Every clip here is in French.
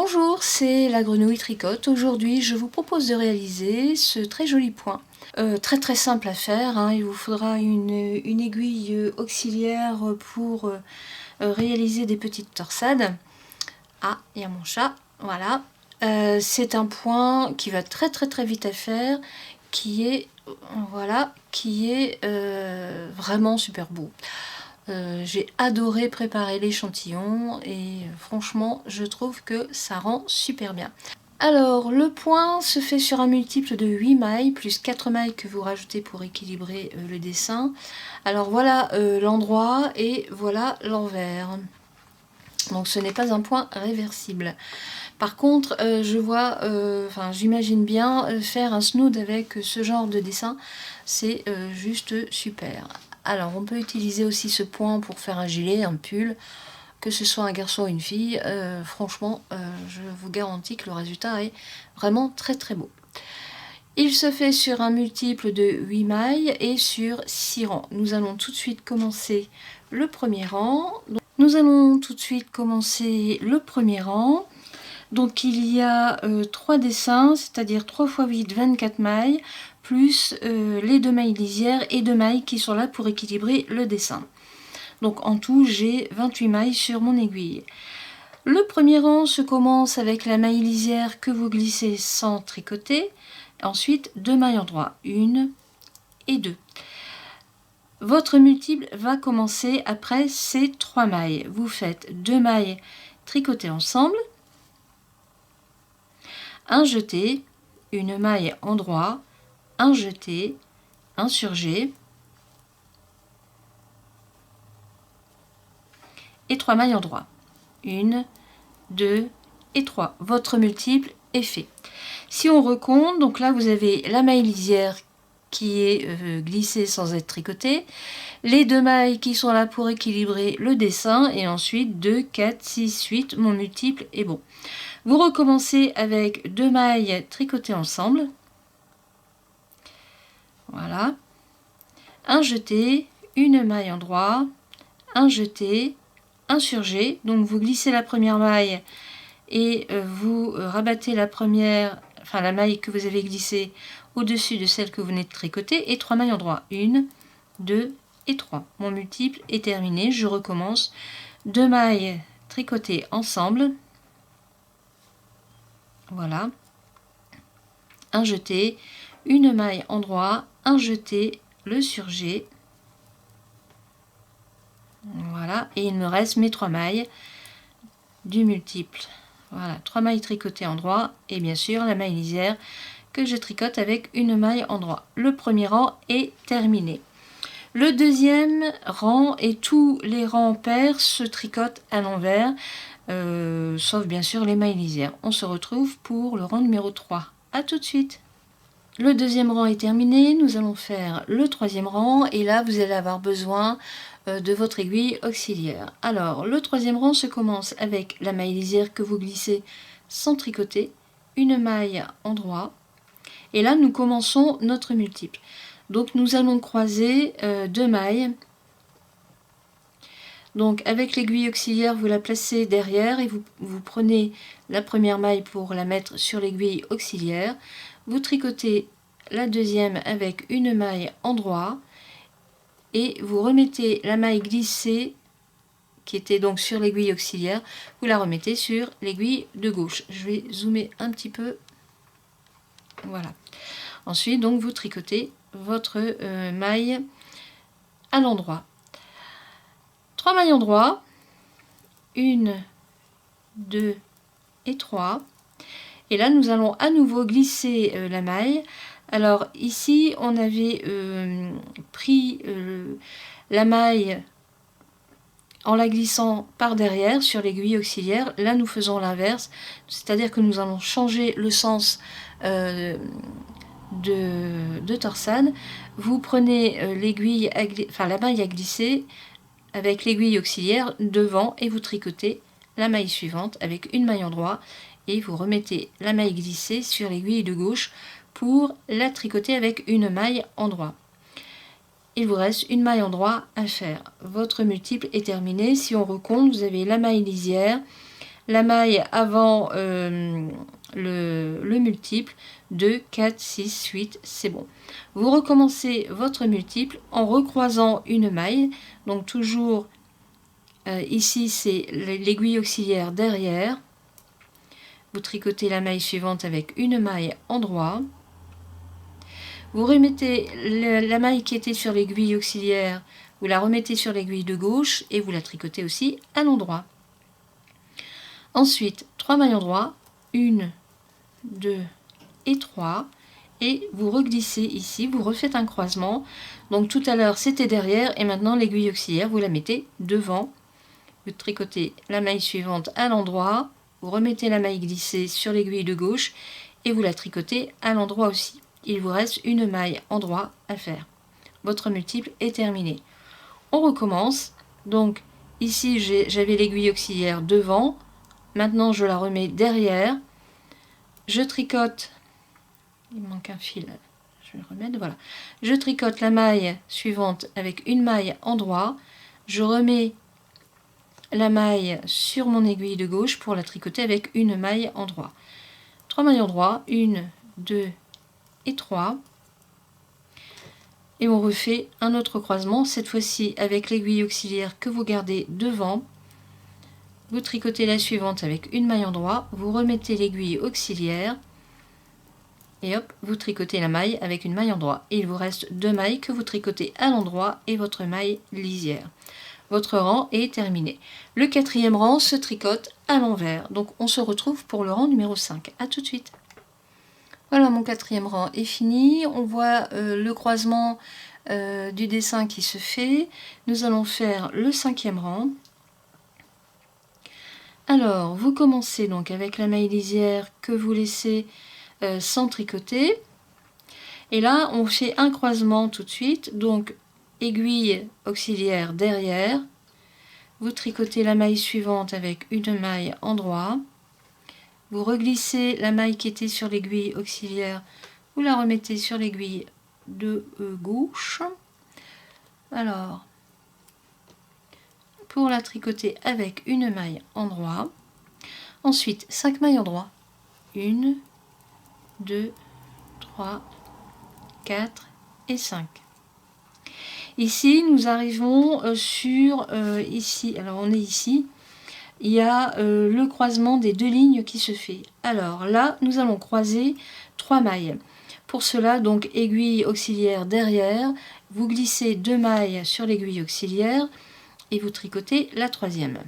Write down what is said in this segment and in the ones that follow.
Bonjour, c'est la Grenouille Tricote. Aujourd'hui, je vous propose de réaliser ce très joli point. Très simple à faire, hein. Il vous faudra une aiguille auxiliaire pour réaliser des petites torsades. Ah, il y a mon chat, voilà. C'est un point qui va très vite à faire, qui est, vraiment super beau. J'ai adoré préparer l'échantillon et franchement je trouve que ça rend super bien. Alors le point se fait sur un multiple de 8 mailles plus 4 mailles que vous rajoutez pour équilibrer le dessin. Alors voilà l'endroit et voilà l'envers. Donc ce n'est pas un point réversible. Par contre j'imagine bien faire un snood avec ce genre de dessin, c'est juste super. Alors on peut utiliser aussi ce point pour faire un gilet, un pull, que ce soit un garçon ou une fille. Franchement je vous garantis que le résultat est vraiment très beau. Il se fait sur un multiple de 8 mailles et sur 6 rangs. Nous allons tout de suite commencer le premier rang. Donc il y a 3 dessins, c'est-à-dire 3 x 8, 24 mailles, plus les 2 mailles lisières et 2 mailles qui sont là pour équilibrer le dessin. Donc en tout, j'ai 28 mailles sur mon aiguille. Le premier rang se commence avec la maille lisière que vous glissez sans tricoter. Ensuite, 2 mailles endroit, 1 et 2. Votre multiple va commencer après ces 3 mailles. Vous faites 2 mailles tricotées ensemble, un jeté, une maille endroit, un jeté, un surjet et 3 mailles endroit. 1, 2 et 3. Votre multiple est fait. Si on recompte, donc là vous avez la maille lisière qui est glissée sans être tricotée, les 2 mailles qui sont là pour équilibrer le dessin, et ensuite 2, 4, 6, 8, mon multiple est bon. Vous recommencez avec 2 mailles tricotées ensemble, voilà, un jeté, une maille endroit, un jeté, un surjet, donc vous glissez la première maille et vous rabattez la maille que vous avez glissée au-dessus de celle que vous venez de tricoter, et 3 mailles endroit, 1, 2 et 3. Mon multiple est terminé, je recommence, 2 mailles tricotées ensemble, voilà, un jeté, une maille endroit, un jeté, le surjet, voilà, et il me reste mes 3 mailles du multiple. Voilà, 3 mailles tricotées endroit et bien sûr la maille lisière que je tricote avec une maille endroit. Le premier rang est terminé. Le deuxième rang et tous les rangs pairs se tricotent à l'envers, sauf bien sûr les mailles lisières. On se retrouve pour le rang numéro 3. A tout de suite. Le deuxième rang est terminé, nous allons faire le troisième rang et là vous allez avoir besoin de votre aiguille auxiliaire. Alors le troisième rang se commence avec la maille lisière que vous glissez sans tricoter, une maille endroit, et là nous commençons notre multiple. Donc nous allons croiser 2 mailles. Donc avec l'aiguille auxiliaire vous la placez derrière et vous prenez la première maille pour la mettre sur l'aiguille auxiliaire. Vous tricotez la deuxième avec une maille endroit et vous remettez la maille glissée qui était donc sur l'aiguille auxiliaire, vous la remettez sur l'aiguille de gauche. Je vais zoomer un petit peu, voilà. Ensuite donc vous tricotez votre maille à l'endroit. 3 mailles endroit, 1, 2 et 3. Et là nous allons à nouveau glisser la maille. Alors ici on avait pris la maille en la glissant par derrière sur l'aiguille auxiliaire. Là nous faisons l'inverse, c'est-à-dire que nous allons changer le sens de torsade. Vous prenez la maille à glisser avec l'aiguille auxiliaire devant et vous tricotez la maille suivante avec une maille endroit et vous remettez la maille glissée sur l'aiguille de gauche pour la tricoter avec une maille endroit. Il vous reste une maille endroit à faire. Votre multiple est terminé. Si on recompte, vous avez la maille lisière la maille avant le multiple, 2, 4, 6, 8, c'est bon. Vous recommencez votre multiple en recroisant une maille, donc toujours ici c'est l'aiguille auxiliaire derrière, vous tricotez la maille suivante avec une maille en droit, vous remettez la maille qui était sur l'aiguille auxiliaire, vous la remettez sur l'aiguille de gauche et vous la tricotez aussi à l'endroit. Ensuite, 3 mailles en droit, 1, 2 et 3, et vous reglissez ici, vous refaites un croisement. Donc tout à l'heure c'était derrière et maintenant l'aiguille auxiliaire, vous la mettez devant. Vous tricotez la maille suivante à l'endroit, vous remettez la maille glissée sur l'aiguille de gauche et vous la tricotez à l'endroit aussi. Il vous reste une maille en droit à faire. Votre multiple est terminé. On recommence. Donc ici j'avais l'aiguille auxiliaire devant, maintenant je la remets derrière, je tricote, il me manque un fil, je vais le remettre, voilà. Je tricote la maille suivante avec une maille en droit, je remets la maille sur mon aiguille de gauche pour la tricoter avec une maille en droit. 3 mailles en droit, 1, 2 et 3. Et on refait un autre croisement, cette fois-ci avec l'aiguille auxiliaire que vous gardez devant. Vous tricotez la suivante avec une maille en droit, vous remettez l'aiguille auxiliaire et hop, vous tricotez la maille avec une maille en droit. Et il vous reste 2 mailles que vous tricotez à l'endroit et votre maille lisière. Votre rang est terminé. Le 4e rang se tricote à l'envers. Donc on se retrouve pour le rang numéro 5. A tout de suite. Voilà, mon 4e rang est fini. On voit le croisement du dessin qui se fait. Nous allons faire le 5e rang. Alors, vous commencez donc avec la maille lisière que vous laissez sans tricoter. Et là, on fait un croisement tout de suite. Donc, aiguille auxiliaire derrière. Vous tricotez la maille suivante avec une maille en droit. Vous reglissez la maille qui était sur l'aiguille auxiliaire, vous la remettez sur l'aiguille de gauche. Alors, pour la tricoter avec une maille en droit. Ensuite, 5 mailles en droit. 1, 2, 3, 4 et 5. Ici, nous arrivons sur ici. Alors, on est ici. Il y a le croisement des 2 lignes qui se fait. Alors là, nous allons croiser 3 mailles. Pour cela, donc aiguille auxiliaire derrière, vous glissez 2 mailles sur l'aiguille auxiliaire et vous tricotez la 3e.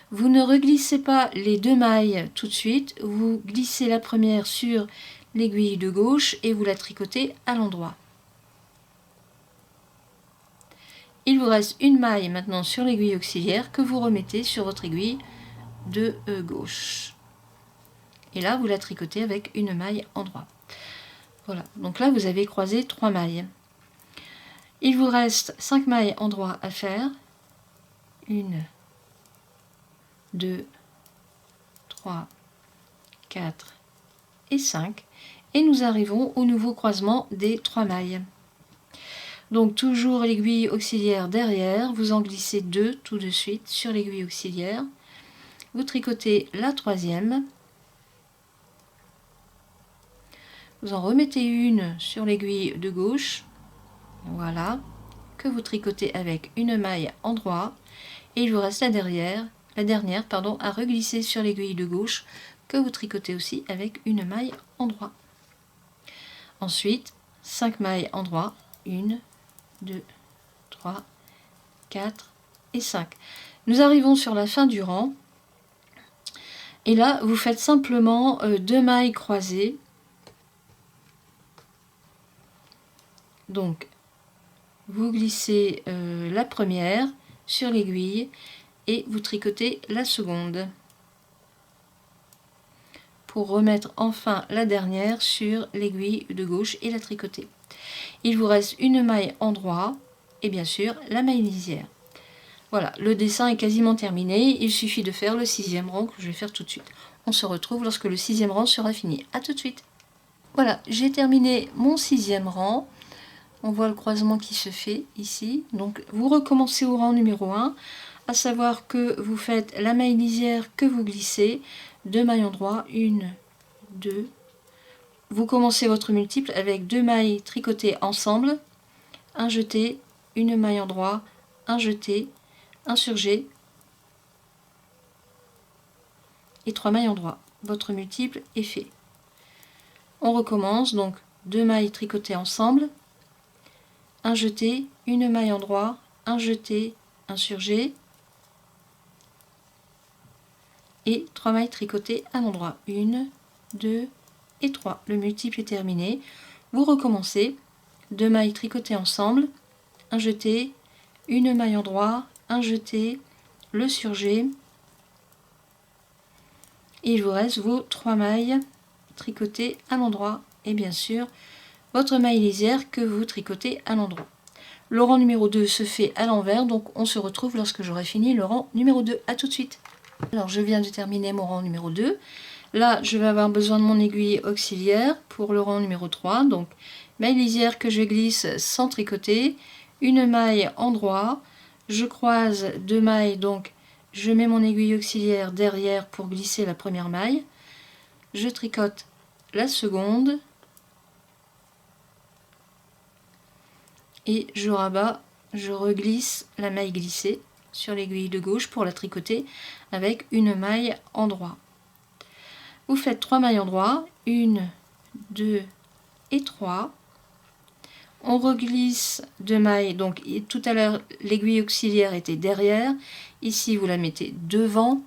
Vous ne reglissez pas les 2 mailles tout de suite, vous glissez la première sur l'aiguille de gauche et vous la tricotez à l'endroit. Il vous reste une maille maintenant sur l'aiguille auxiliaire que vous remettez sur votre aiguille de gauche. Et là, vous la tricotez avec une maille en droit. Voilà, donc là, vous avez croisé 3 mailles. Il vous reste 5 mailles en droit à faire. 1, 2, 3, 4 et 5. Et nous arrivons au nouveau croisement des 3 mailles. Donc toujours l'aiguille auxiliaire derrière, vous en glissez 2 tout de suite sur l'aiguille auxiliaire. Vous tricotez la 3e. Vous en remettez une sur l'aiguille de gauche. Voilà, que vous tricotez avec une maille en droit. Et il vous reste la dernière à reglisser sur l'aiguille de gauche que vous tricotez aussi avec une maille en droit. Ensuite, 5 mailles en droit. 1, 2, 3, 4 et 5. Nous arrivons sur la fin du rang. Et là, vous faites simplement 2 mailles croisées. Donc, vous glissez la première sur l'aiguille et vous tricotez la seconde. Pour remettre enfin la dernière sur l'aiguille de gauche et la tricoter. Il vous reste une maille en droit et bien sûr la maille lisière. Voilà, le dessin est quasiment terminé. Il suffit de faire le 6e rang que je vais faire tout de suite. On se retrouve lorsque le 6e rang sera fini. A tout de suite. Voilà, j'ai terminé mon 6e rang. On voit le croisement qui se fait ici. Donc vous recommencez au rang numéro 1 à savoir que vous faites la maille lisière que vous glissez, 2 mailles en droit, 1, 2. Vous commencez votre multiple avec 2 mailles tricotées ensemble, un jeté, une maille en droit, un jeté, un surjet et 3 mailles en droit. Votre multiple est fait. On recommence donc 2 mailles tricotées ensemble, un jeté, une maille en droit, un jeté, un surjet et 3 mailles tricotées à l'endroit. 1, 2 et 3. Le multiple est terminé. Vous recommencez 2 mailles tricotées ensemble, un jeté, une maille en droit, un jeté, le surjet et il vous reste vos 3 mailles tricotées à l'endroit et bien sûr votre maille lisière que vous tricotez à l'endroit. Le rang numéro 2 se fait à l'envers, donc on se retrouve lorsque j'aurai fini le rang numéro 2. A tout de suite. Alors je viens de terminer mon rang numéro 2. Là je vais avoir besoin de mon aiguille auxiliaire pour le rang numéro 3. Donc maille lisière que je glisse sans tricoter, une maille en droit, je croise 2 mailles, donc je mets mon aiguille auxiliaire derrière pour glisser la première maille, je tricote la seconde et je rabats, je reglisse la maille glissée sur l'aiguille de gauche pour la tricoter avec une maille en droit. Vous faites 3 mailles en droit, 1, 2 et 3. On reglisse 2 mailles, donc tout à l'heure l'aiguille auxiliaire était derrière, ici vous la mettez devant,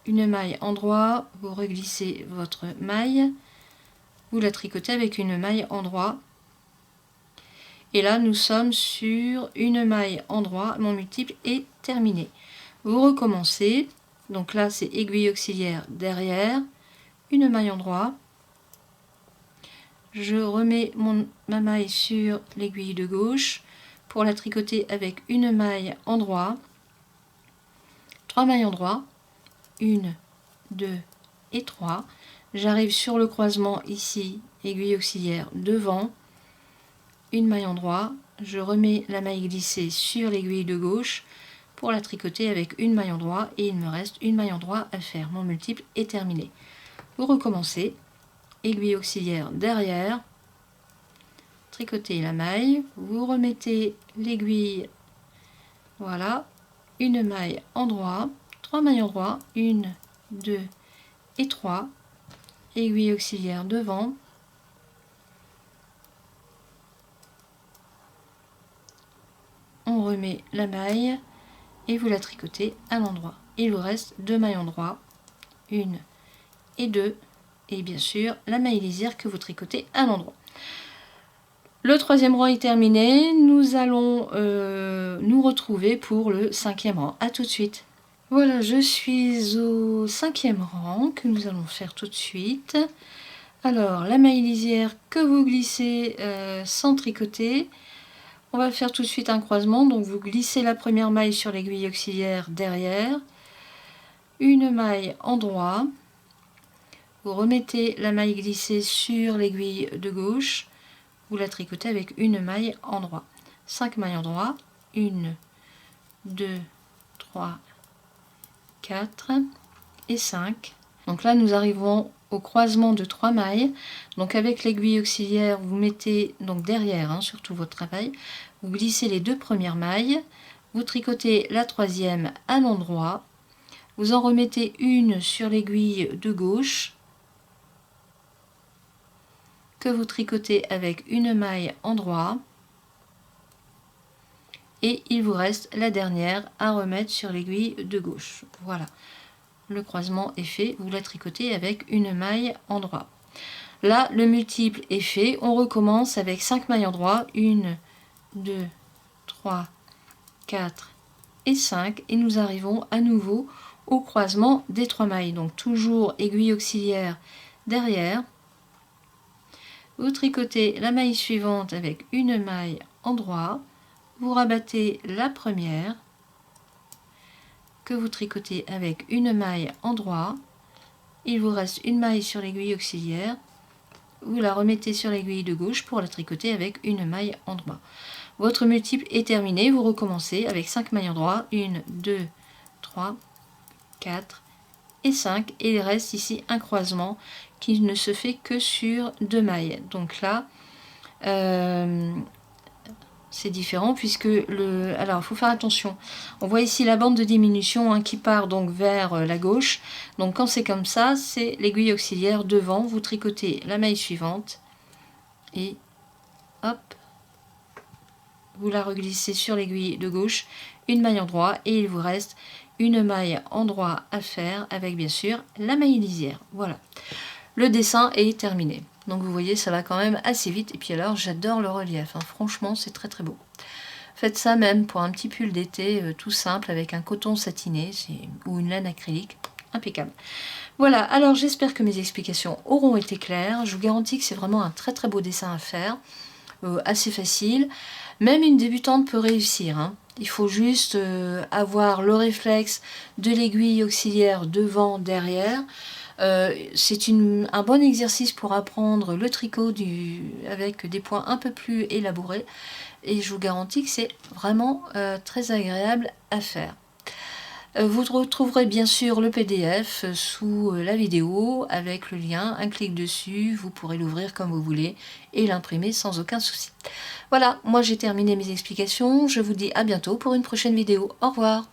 une maille en droit, vous reglissez votre maille, vous la tricotez avec une maille en droit, et là nous sommes sur une maille en droit, mon multiple est terminé. Vous recommencez, donc là c'est aiguille auxiliaire derrière, une maille en droit, je remets ma maille sur l'aiguille de gauche pour la tricoter avec une maille en droit, 3 mailles en droit, 1, 2 et 3. J'arrive sur le croisement ici, aiguille auxiliaire devant, une maille en droit, je remets la maille glissée sur l'aiguille de gauche pour la tricoter avec une maille en droit et il me reste une maille en droit à faire. Mon multiple est terminé. Vous recommencez, aiguille auxiliaire derrière, tricotez la maille, vous remettez l'aiguille, voilà, une maille en droit, 3 mailles en droit, 1, 2 et 3, aiguille auxiliaire devant, on remet la maille et vous la tricotez à l'endroit. Il vous reste 2 mailles en droit, 1 et 2, et bien sûr la maille lisière que vous tricotez à l'endroit. Le troisième rang est terminé, nous allons nous retrouver pour le 5e rang. A tout de suite. Voilà, je suis au 5e rang que nous allons faire tout de suite. Alors, la maille lisière que vous glissez sans tricoter. On va faire tout de suite un croisement, donc vous glissez la première maille sur l'aiguille auxiliaire derrière, une maille en droit, vous remettez la maille glissée sur l'aiguille de gauche, vous la tricotez avec une maille en droit. 5 mailles en droit, 1, 2, 3, 4 et 5. Donc là nous arrivons au croisement de 3 mailles, donc avec l'aiguille auxiliaire vous mettez donc derrière sur tout votre travail, vous glissez les 2 premières mailles, vous tricotez la troisième à l'endroit, vous en remettez une sur l'aiguille de gauche que vous tricotez avec une maille en droit et il vous reste la dernière à remettre sur l'aiguille de gauche. Voilà. Le croisement est fait, vous la tricotez avec une maille en droit. Là, le multiple est fait, on recommence avec 5 mailles en droit, 1, 2, 3, 4 et 5, et nous arrivons à nouveau au croisement des 3 mailles. Donc toujours aiguille auxiliaire derrière, vous tricotez la maille suivante avec une maille en droit, vous rabattez la première, que vous tricotez avec une maille en droit, il vous reste une maille sur l'aiguille auxiliaire, vous la remettez sur l'aiguille de gauche pour la tricoter avec une maille en droit. votre multiple est terminé. Vous recommencez avec 5 mailles en droit, 1, 2, 3, 4 et 5, et il reste ici un croisement qui ne se fait que sur 2 mailles. Donc là, c'est différent puisque alors il faut faire attention. On voit ici la bande de diminution hein, qui part donc vers la gauche. Donc quand c'est comme ça, c'est l'aiguille auxiliaire devant. Vous tricotez la maille suivante et hop, vous la reglissez sur l'aiguille de gauche, une maille en droit et il vous reste une maille en droit à faire avec bien sûr la maille lisière. Voilà, le dessin est terminé. Donc vous voyez, ça va quand même assez vite. Et puis alors, j'adore le relief. Hein. Franchement, c'est très très beau. Faites ça même pour un petit pull d'été tout simple avec un coton satiné ou une laine acrylique. Impeccable. Voilà, alors j'espère que mes explications auront été claires. Je vous garantis que c'est vraiment un très très beau dessin à faire. Assez facile. Même une débutante peut réussir. Hein. Il faut juste avoir le réflexe de l'aiguille auxiliaire devant, derrière. C'est un bon exercice pour apprendre le tricot avec des points un peu plus élaborés. Et je vous garantis que c'est vraiment très agréable à faire. Vous retrouverez bien sûr le PDF sous la vidéo avec le lien, un clic dessus, vous pourrez l'ouvrir comme vous voulez et l'imprimer sans aucun souci. Voilà, moi j'ai terminé mes explications, je vous dis à bientôt pour une prochaine vidéo. Au revoir.